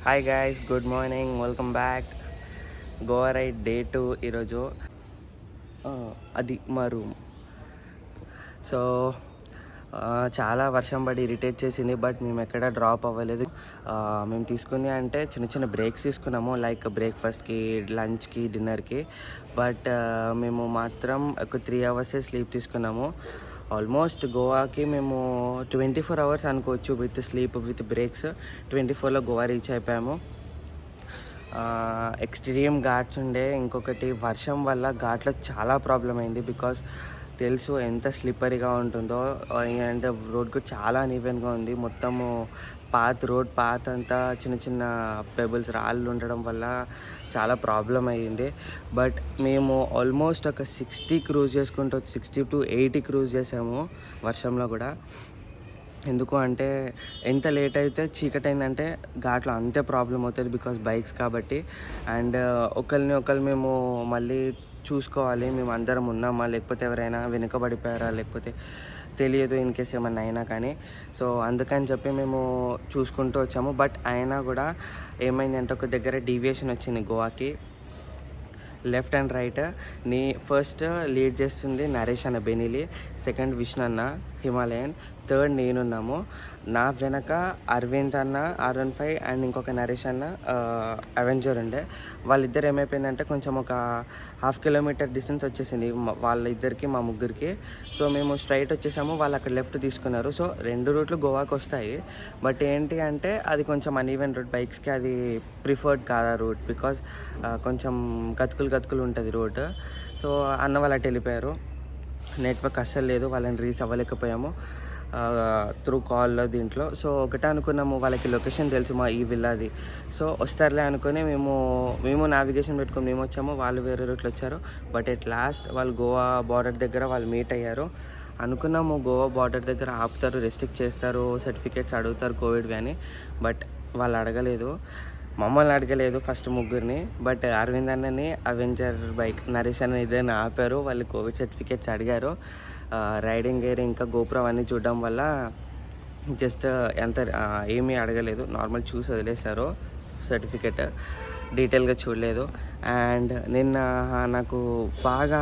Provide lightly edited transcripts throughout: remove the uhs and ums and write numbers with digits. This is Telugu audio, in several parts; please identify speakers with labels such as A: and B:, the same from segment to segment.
A: Hi guys, good morning, welcome back. Goa ride day 2 ఈరోజు. అది మా రూమ్. సో చాలా వర్షం పడి ఇరిటేట్ చేసింది, బట్ మేము ఎక్కడ డ్రాప్ అవ్వలేదు. మేము తీసుకుని అంటే చిన్న చిన్న బ్రేక్స్ తీసుకున్నాము, లైక్ బ్రేక్ఫాస్ట్కి, లంచ్కి, డిన్నర్కి. బట్ మేము మాత్రం ఒక 3 అవర్సే స్లీప్ తీసుకున్నాము. ఆల్మోస్ట్ గోవాకి మేము 24 అవర్స్ అనుకోవచ్చు, విత్ స్లీప్ విత్ బ్రేక్స్. 24లో గోవా రీచ్ అయిపోయాము. ఎక్స్ట్రీమ్ ఘాట్స్ ఉండే. ఇంకొకటి వర్షం వల్ల ఘాట్లో చాలా ప్రాబ్లం అయింది, బికాస్ తెలుసు ఎంత స్లిప్పరీగా ఉంటుందో. అండ్ రోడ్ కూడా చాలా అన్ఈవెన్గా ఉంది. మొత్తము రోడ్ పాత్ అంతా చిన్న చిన్న పెబుల్స్, రాళ్ళు ఉండడం వల్ల చాలా ప్రాబ్లం అయ్యింది. బట్ మేము ఆల్మోస్ట్ ఒక 60 క్రూజ్ చేసుకుంటూ 60 to 80 క్రూజ్ చేసాము వర్షంలో కూడా. ఎందుకు అంటే ఎంత లేట్ అయితే చీకటి అయిందంటే ఘాట్లో అంతే ప్రాబ్లం అవుతుంది, బికాస్ బైక్స్ కాబట్టి. అండ్ ఒకరు మేము మళ్ళీ చూసుకోవాలి, మేము అందరం ఉన్నామా, లేకపోతే ఎవరైనా వెనుకబడిపోయారా, లేకపోతే తెలియదు ఇన్ కేస్ ఏమన్నా అయినా కానీ. సో అందుకని చెప్పి మేము చూసుకుంటూ వచ్చాము. బట్ అయినా కూడా ఏమైందంటే ఒక దగ్గర డీవియేషన్ వచ్చింది గోవాకి. Left and right first lead చేస్తుంది నరేష్ అన్న బెనిలి, సెకండ్ విష్ణు అన్న హిమాలయన్, థర్డ్ నేనున్నాము. నా వెనక అరవింద్ అన్న R15 అండ్ ఇంకొక నరేష్ అన్న అవెంజర్ ఉండే. వాళ్ళిద్దరు ఏమైపోయిందంటే కొంచెం ఒక 1/2 కిలోమీటర్ డిస్టెన్స్ వచ్చేసింది వాళ్ళిద్దరికి, మా ముగ్గురికి. సో మేము స్ట్రైట్ వచ్చేసాము, వాళ్ళు అక్కడ లెఫ్ట్ తీసుకున్నారు. సో 2 రూట్లు గోవాకి వస్తాయి, బట్ ఏంటి అంటే అది కొంచెం అన్ఈవెన్ రూట్, బైక్స్కి అది ప్రిఫర్డ్ కాదు ఆ రూట్, బికాజ్ కొంచెం గతుకులు ఉంటుంది రోడ్. సో అన్న వాళ్ళు అటు వెళ్ళిపోయారు. నెట్వర్క్ అస్సలు లేదు, వాళ్ళని రీచ్ అవ్వలేకపోయాము త్రూ కాల్లో దీంట్లో. సో ఒకటే అనుకున్నాము, వాళ్ళకి లొకేషన్ తెలుసు మా ఈ విల్లాది. సో వస్తారులే అనుకుని మేము నావిగేషన్ పెట్టుకుని మేము వచ్చాము, వాళ్ళు వేరే రూట్లో వచ్చారు. బట్ ఎట్ లాస్ట్ వాళ్ళు గోవా బార్డర్ దగ్గర వాళ్ళు మీట్ అయ్యారు. అనుకున్నాము గోవా బార్డర్ దగ్గర ఆపుతారు, రెస్ట్రిక్ట్ చేస్తారు, సర్టిఫికేట్స్ అడుగుతారు కోవిడ్వి అని. బట్ వాళ్ళు అడగలేదు, మమ్మల్ని అడగలేదు ఫస్ట్ ముగ్గురిని. బట్ అరవింద్ అన్నని, అవెంజర్ బైక్ నరేష్ అన్న ఇద్దరిని ఆపారు. వాళ్ళు కోవిడ్ సర్టిఫికేట్స్ అడిగారు. రైడింగ్ గేర్ ఇంకా గోపురం అన్నీ చూడడం వల్ల జస్ట్ ఏమీ అడగలేదు, నార్మల్ చూసి వదిలేశారు. సర్టిఫికేట్ డీటెయిల్గా చూడలేదు. అండ్ నిన్న నాకు బాగా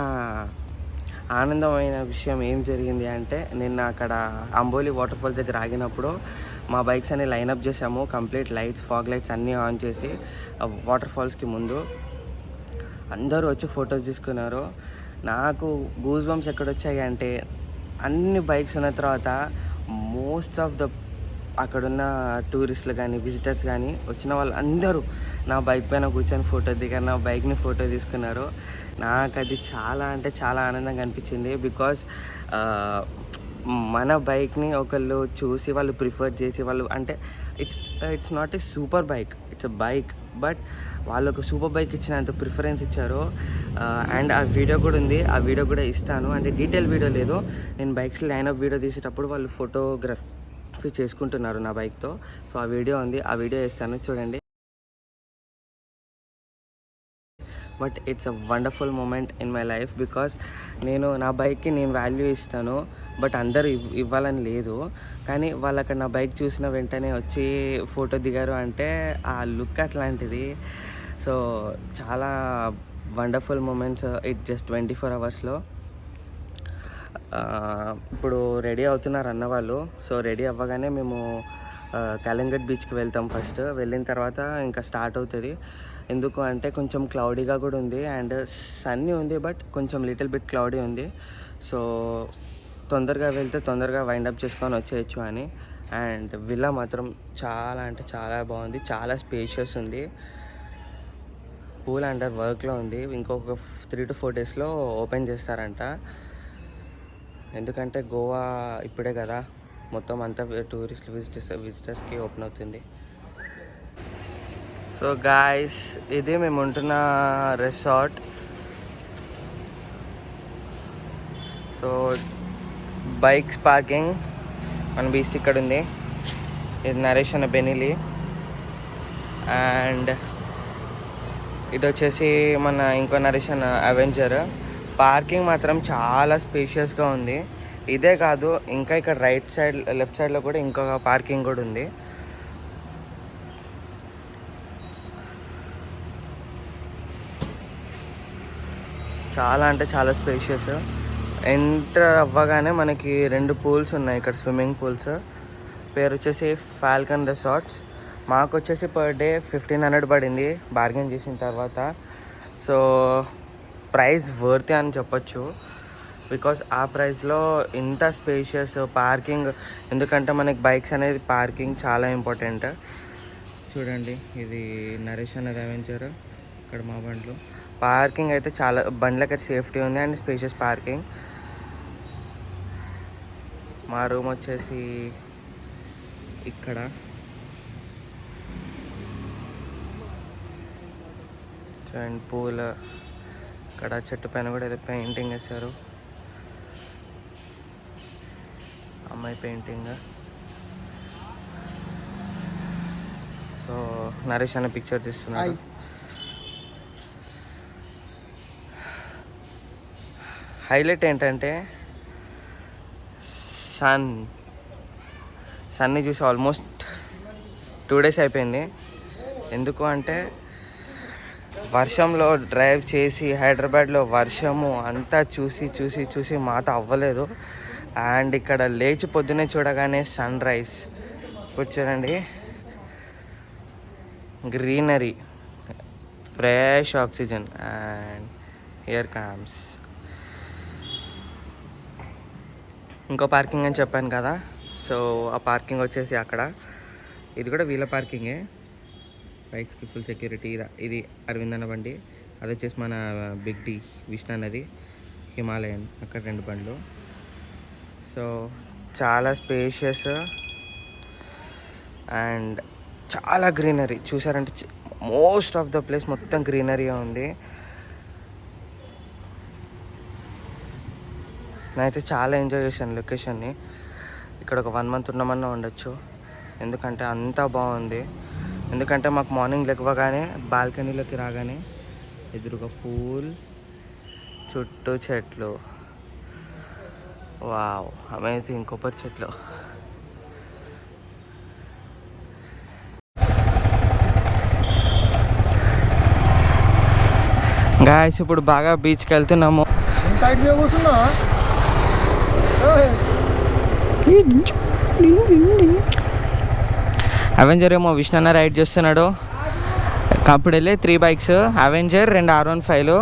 A: ఆనందమైన విషయం ఏం జరిగింది అంటే, నిన్న అక్కడ అంబోలి వాటర్ ఫాల్స్ దగ్గర ఆగినప్పుడు మా బైక్స్ అన్ని లైనప్ చేసాము, కంప్లీట్ లైట్స్, ఫాగ్ లైట్స్ అన్నీ ఆన్ చేసి వాటర్ ఫాల్స్కి ముందు. అందరూ వచ్చి ఫొటోస్ తీసుకున్నారు. నాకు గూస్ బంప్స్ ఎక్కడొచ్చాయి అంటే, అన్ని బైక్స్ ఉన్న తర్వాత మోస్ట్ ఆఫ్ ద అక్కడున్న టూరిస్టులు కానీ, విజిటర్స్ కానీ, వచ్చిన వాళ్ళు అందరూ నా బైక్ పైన కూర్చొని ఫోటో దిగారు, నా బైక్ని ఫోటో తీసుకున్నారు. నాకు అది చాలా అంటే చాలా ఆనందంగా అనిపించింది, బికాస్ మన బైక్ని ఒకళ్ళు చూసి వాళ్ళు ప్రిఫర్ చేసి వాళ్ళు అంటే it's not a super bike, it's a bike, but వాళ్ళు ఒక సూపర్ బైక్ ఇచ్చినంత ప్రిఫరెన్స్ ఇచ్చారు. అండ్ ఆ వీడియో కూడా ఉంది, ఆ వీడియో కూడా ఇస్తాను. అంటే డీటెయిల్ వీడియో లేదు, నేను బైక్స్ లైనప్ వీడియో తీసేటప్పుడు వాళ్ళు ఫోటోగ్రఫీ చేసుకుంటున్నారు నా బైక్తో. సో ఆ వీడియో ఉంది, ఆ వీడియో ఇస్తాను, చూడండి. But it's a wonderful moment in my life, because నేను నా బైక్కి నేను వాల్యూ ఇస్తాను, బట్ అందరూ ఇవ్వాలని లేదు. కానీ వాళ్ళు అక్కడ నా బైక్ చూసిన వెంటనే వచ్చి ఫోటో దిగారు అంటే ఆ లుక్ అట్లాంటిది. సో చాలా వండర్ఫుల్ మూమెంట్స్ ఇట్ జస్ట్ 24 అవర్స్లో. ఇప్పుడు రెడీ అవుతున్నారు అన్నవాళ్ళు. సో రెడీ అవ్వగానే మేము కళింగట్ బీచ్కి వెళ్తాం. ఫస్ట్ వెళ్ళిన తర్వాత ఇంకా స్టార్ట్ అవుతుంది. ఎందుకు అంటే కొంచెం క్లౌడీగా కూడా ఉంది, అండ్ సన్నీ ఉంది, బట్ కొంచెం లిటిల్ బిట్ క్లౌడీ ఉంది. సో తొందరగా వెళ్తే తొందరగా వైండప్ చేసుకొని వచ్చేయచ్చు అని. అండ్ విల్లా మాత్రం చాలా అంటే చాలా బాగుంది, చాలా స్పేషియస్ ఉంది. పూల్ అండర్ వర్క్లో ఉంది, ఇంకొక 3 to 4 డేస్లో ఓపెన్ చేస్తారంట. ఎందుకంటే గోవా ఇప్పుడే కదా మొత్తం అంతా టూరిస్ట్ విజిటర్స్కి ఓపెన్ అవుతుంది. సో గాయ్స్, ఇది మేము ఉంటున్న రిసార్ట్. సో బైక్స్ పార్కింగ్, మన బీస్ట్ ఇక్కడ ఉంది. ఇది నరేష్ అన్న బెనిలి, అండ్ ఇది వచ్చేసి మన ఇంకో నరేష్ అన్న అవెంజర్. పార్కింగ్ మాత్రం చాలా స్పేషియస్గా ఉంది. ఇదే కాదు, ఇంకా ఇక్కడ లెఫ్ట్ సైడ్లో కూడా ఇంకొక పార్కింగ్ కూడా ఉంది. చాలా అంటే చాలా స్పేషియస్. ఎంటర్ అవ్వగానే మనకి 2 పూల్స్ ఉన్నాయి ఇక్కడ, స్విమ్మింగ్ పూల్స్. పేరు వచ్చేసి ఫాల్కన్ రిసార్ట్స్. మాకు వచ్చేసి పర్ డే 1500 పడింది బార్గెన్ చేసిన తర్వాత. సో ప్రైస్ వర్తీ అని చెప్పొచ్చు, బికాస్ ఆ ప్రైస్లో ఇంత స్పేషియస్ పార్కింగ్. ఎందుకంటే మనకి బైక్స్ అనేది పార్కింగ్ చాలా ఇంపార్టెంట్. చూడండి, ఇది నరేష్ అన్నది అవెంచర్. ఇక్కడ మా బండ్లు పార్కింగ్ అయితే చాలా, బండ్లకి అయితే సేఫ్టీ ఉంది అండ్ స్పేషియస్ పార్కింగ్. మా రూమ్ వచ్చేసి ఇక్కడ. చూడండి పూల, ఇక్కడ చెట్టు పైన కూడా ఏదో పెయింటింగ్ వేశారు, అమ్మాయి పెయింటింగ్. సో నరేష్ అనే పిక్చర్ తీస్తున్నాడు. హైలైట్ ఏంటంటే సన్ని చూసి ఆల్మోస్ట్ 2 days అయిపోయింది. ఎందుకు అంటే వర్షంలో డ్రైవ్ చేసి హైదరాబాద్లో వర్షము అంతా చూసి చూసి చూసి మాత అవ్వలేదు. అండ్ ఇక్కడ లేచి పొద్దున్నే చూడగానే సన్ రైజ్. ఇప్పుడు చూడండి, greenery, fresh oxygen, and here comes ఇంకో పార్కింగ్ అని చెప్పాను కదా. సో ఆ పార్కింగ్ వచ్చేసి అక్కడ. ఇది కూడా వీళ్ళ పార్కింగే, బైక్స్కి ఫుల్ సెక్యూరిటీ. ఇది అరవింద్ అన్న బండి, అది వచ్చేసి మన బిగ్ డి విష్ణు అన్నది హిమాలయన్, అక్కడ 2 బండ్లు. సో చాలా స్పేషియస్ అండ్ చాలా గ్రీనరీ. చూసారంటే మోస్ట్ ఆఫ్ ద ప్లేస్ మొత్తం గ్రీనరీగా ఉంది. నేనైతే చాలా ఎంజాయ్ చేశాను లొకేషన్ని. ఇక్కడ ఒక 1 month ఉన్నామన్నా ఉండొచ్చు, ఎందుకంటే అంతా బాగుంది. ఎందుకంటే మాకు మార్నింగ్ లేవగానే బాల్కనీలోకి రాగానే ఎదురుగా పూల్, చుట్టూ చెట్లు, వావ్ అమేజింగ్, కొబ్బరి చెట్లు. గాయస్ ఇప్పుడు బాగా బీచ్కి వెళ్తున్నాము. అవెంజర్ ఏమో విష్ణు అన్న రైడ్ చేస్తున్నాడు. అప్పుడు వెళ్ళి 3 bikes, అవెంజర్ 2 R15లు.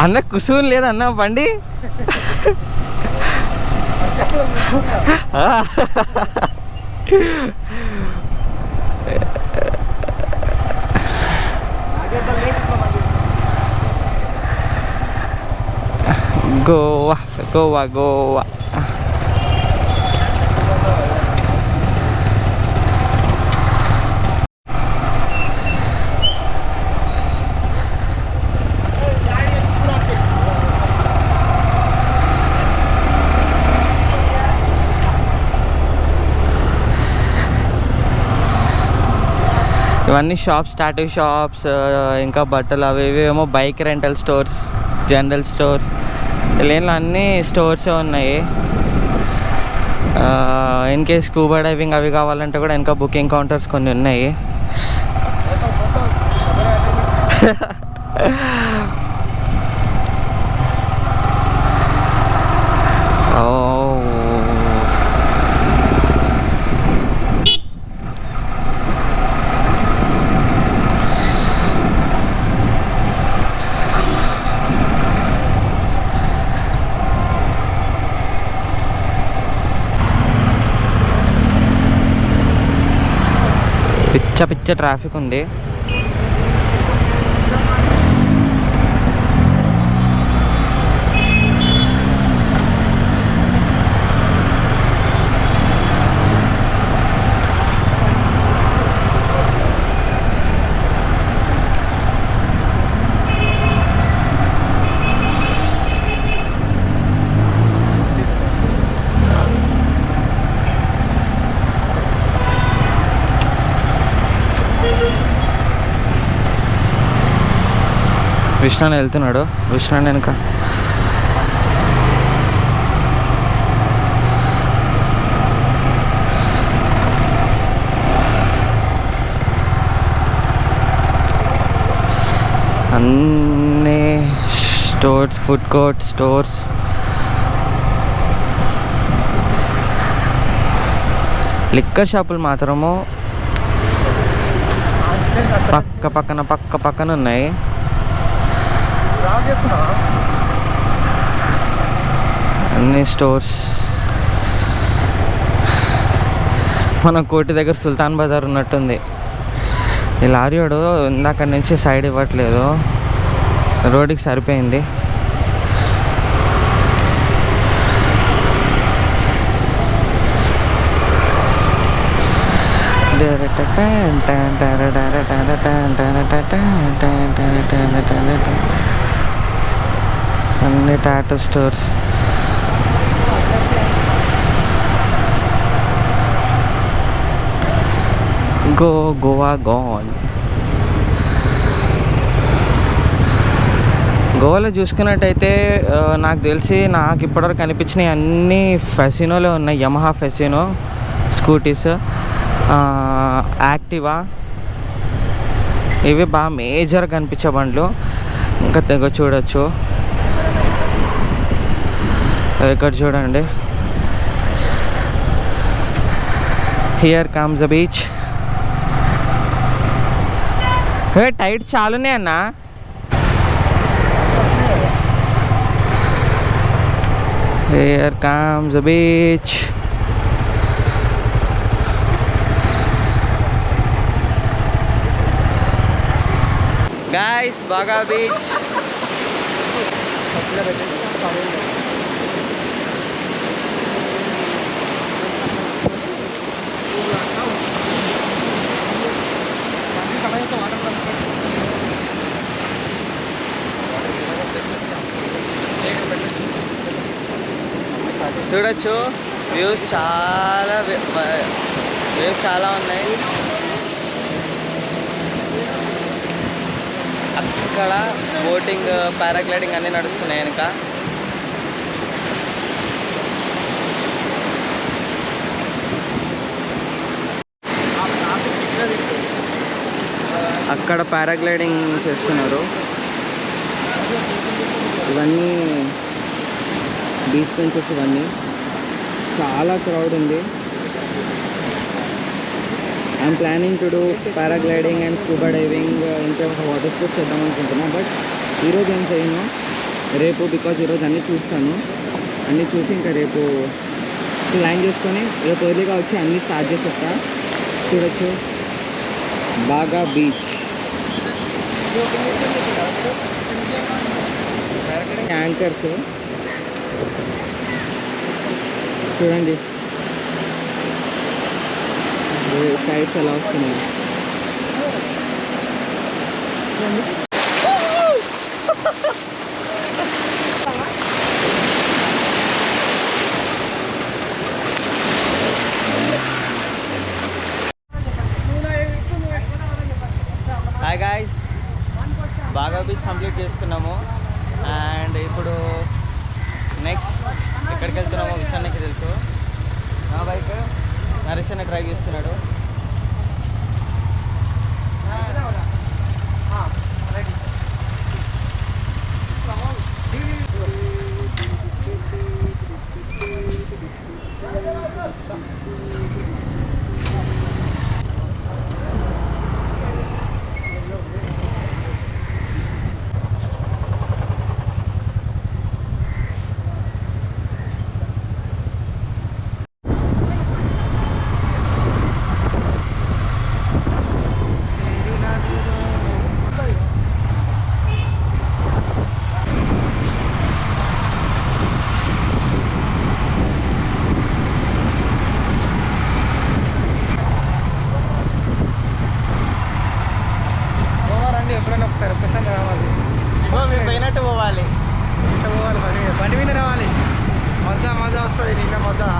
A: అన్న కుసూన్ లేదన్న బండి. గోవా గోవా గోవా. ఇవన్నీ షాప్స్, టాటూ షాప్స్, ఇంకా బట్టలు అవి ఇవి ఏమో, bike rental stores, general stores, లేనిలో అన్నీ స్టోర్సే ఉన్నాయి. ఇన్ కేస్ స్కూబా డైవింగ్ అవి కావాలంటే కూడా ఇంకా బుకింగ్ కౌంటర్స్ కొన్ని ఉన్నాయి. పిచ్చ ట్రాఫిక్ ఉంది. విష్ణు వెళ్తున్నాడు, విష్ణు వెనక అన్ని stores, food court, stores. Liquor షాపులు మాత్రము పక్క పక్కన ఉన్నాయి. అన్ని స్టోర్స్. మన కోటి దగ్గర సుల్తాన్ బజార్ ఉన్నట్టుంది. ఈ లారీవాడు ఇందాక నుంచి సైడ్ ఇవ్వట్లేదు, రోడ్డుకి సరిపోయింది. అన్ని టాటూ స్టోర్స్. గోవా గోన్. గోవాలో చూసుకున్నట్టయితే నాకు తెలిసి నాకు ఇప్పటివరకు కనిపించినవి అన్నీ ఫెసినోలో ఉన్నాయి. యమహా ఫెసినో స్కూటీస్, యాక్టివా, ఇవి బాగా మేజర్ కనిపించే బండ్లు. ఇంకా తెగ చూడొచ్చు. ఇక్కడ చూడండి, హియర్ కమ్స్ ద బీచ్. టైట్స్ చాలునే అన్నా. Here comes the beach. Guys, బాగా బీచ్. చూడొచ్చు, వ్యూస్ చాలా ఉన్నాయి. అక్కడ బోటింగ్, పారాగ్లైడింగ్ అన్నీ నడుస్తున్నాయి వెనక. అక్కడ పారాగ్లైడింగ్ చేస్తున్నారు. ఇవన్నీ బీచ్ బెంచెస్, ఇవన్నీ చాలా క్రౌడ్ ఉంది. I'm planning to do paragliding and scuba diving, ఇంకా వాటర్ స్పోర్ట్స్ చేద్దాం అనుకుంటున్నా. బట్ ఈరోజు ఏం చేయను, రేపు. బికాజ్ ఈరోజు అన్నీ చూస్తాను. అన్నీ చూసి ఇంకా రేపు ప్లాన్ చేసుకొని రేపు ఎర్లీగా వచ్చి అన్నీ స్టార్ట్ చేసేస్తా. చూడొచ్చు, బాగా బీచ్. యాంకర్స్ చూడండి, కైట్స్ ఎలా వస్తున్నాయి. హాయ్ గాయ్స్, బాగా బీచ్ కంప్లీట్ చేసుకున్నాము. అండ్ ఇప్పుడు నెక్స్ట్ ఎక్కడికి వెళ్తున్నామో విషయానికి తెలుసు. నా బైక్ నరేష్ అన్న డ్రైవ్ చేస్తున్నాడు.
B: ఎప్పుడైనా ఒకసారి రావాలి.
A: పోయినట్టు పోవాలి,
B: బండి మీద రావాలి. మజా వస్తుంది, ఇంకా మజా.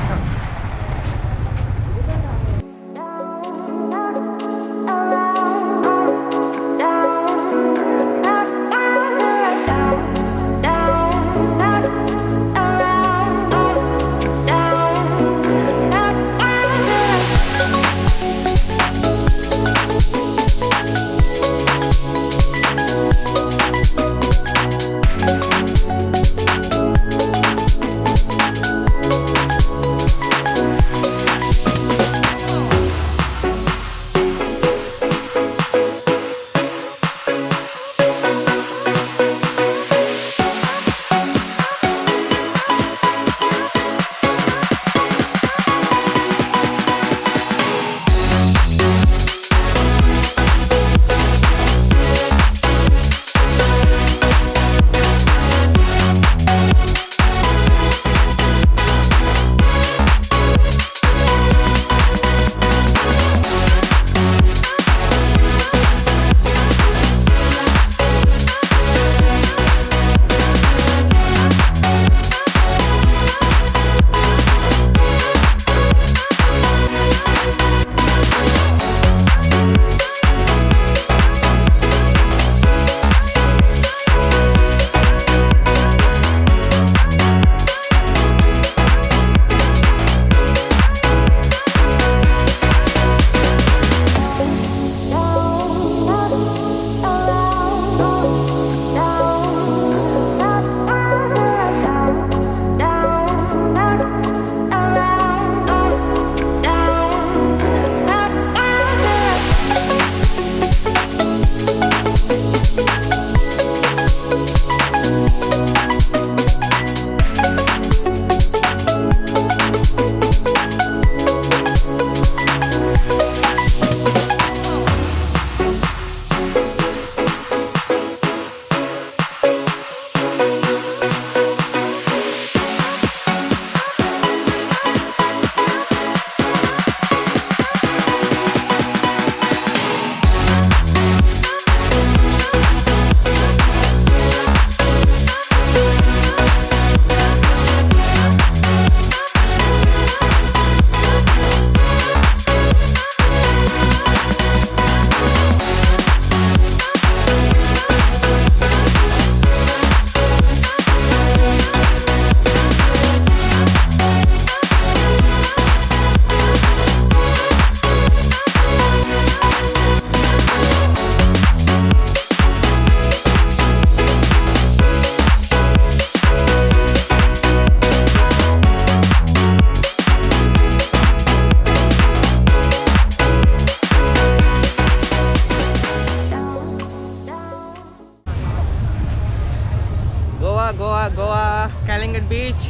A: గోవా కాలింగట్ బీచ్.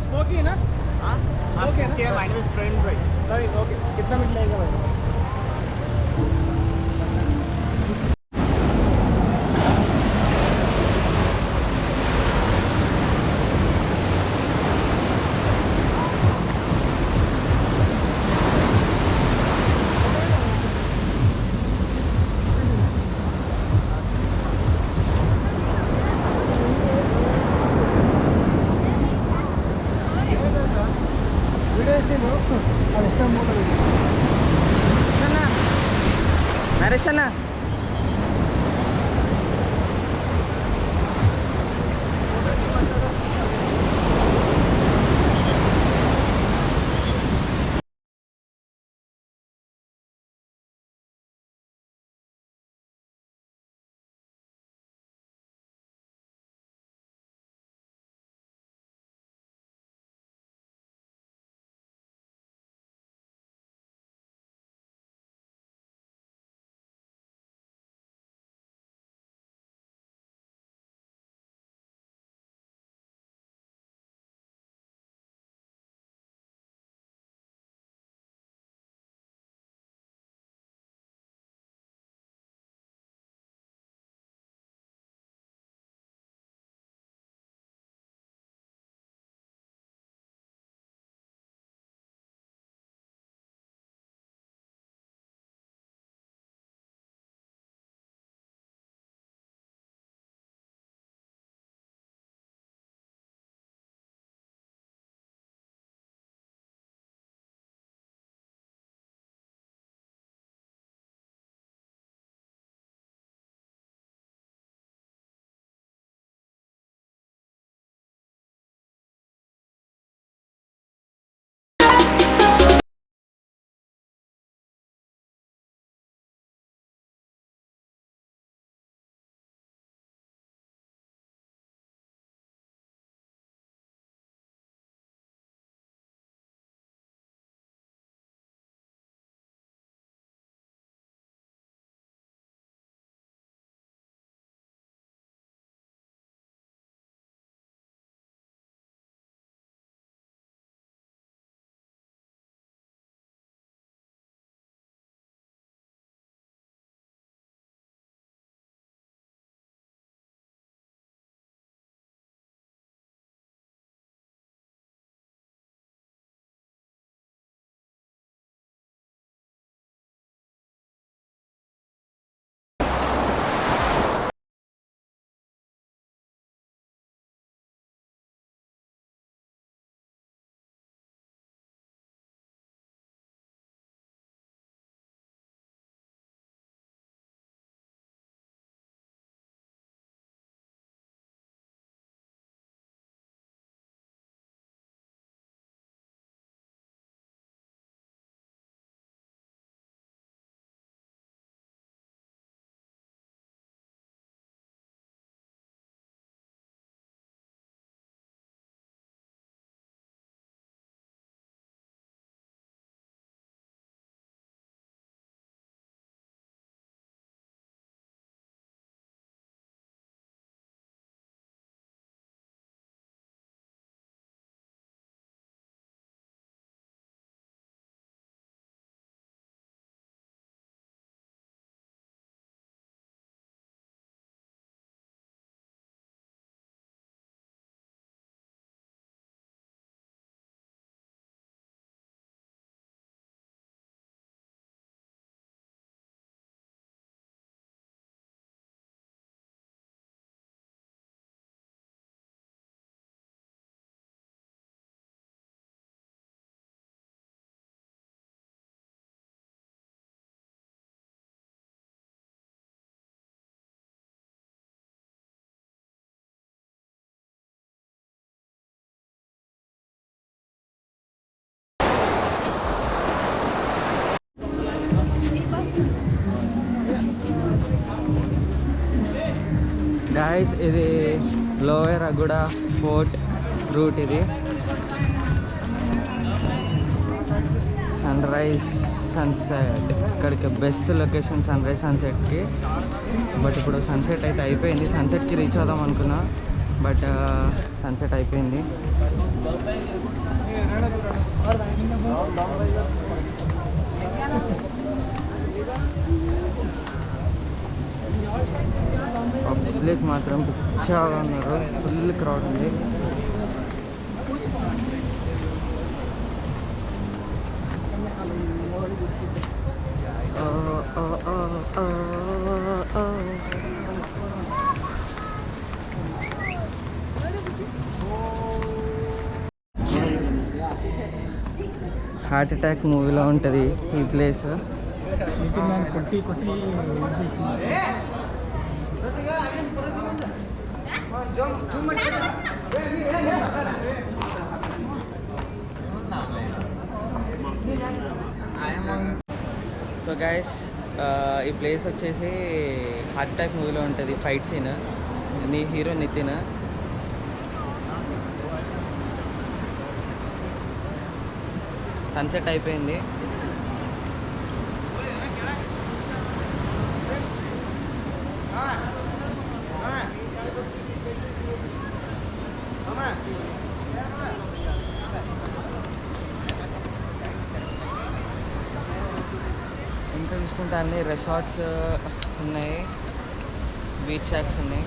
B: स्मोकी है ना? स्मोकी है ना? माइंड में फ्रेंड्स भाई. ओके. कितना मिनट लगेगा भाई?
A: నరేష్ అన్న గాయస్ ఇది లోయర్ అగుడ ఫోర్ట్ రూట్. ఇది సన్ రైజ్ సన్సెట్ ఇక్కడికి బెస్ట్ లొకేషన్ సన్ రైజ్ సన్సెట్కి. బట్ ఇప్పుడు సన్సెట్ అయితే అయిపోయింది. సన్సెట్కి రీచ్ అవుదాం అనుకున్నా బట్ సన్సెట్ అయిపోయింది. పబ్లిక్ మాత్రం పిచ్చాగా ఉన్నారు, ఫుల్ క్రౌడ్ ఉంది. హార్ట్ అటాక్ మూవీలో ఉంటుంది ఈ ప్లేస్.
B: కొట్టి కొట్టి
A: సో గైస్ ఈ ప్లేస్ వచ్చేసి హార్ట్ అటాక్ మూవీలో ఉంటుంది fight scene. Hero Nithin. Sunset అయిపోయింది. ఇంకా చూసుకుంటే అన్ని రిసార్ట్స్ ఉన్నాయి, బీచ్ షాక్స్ ఉన్నాయి.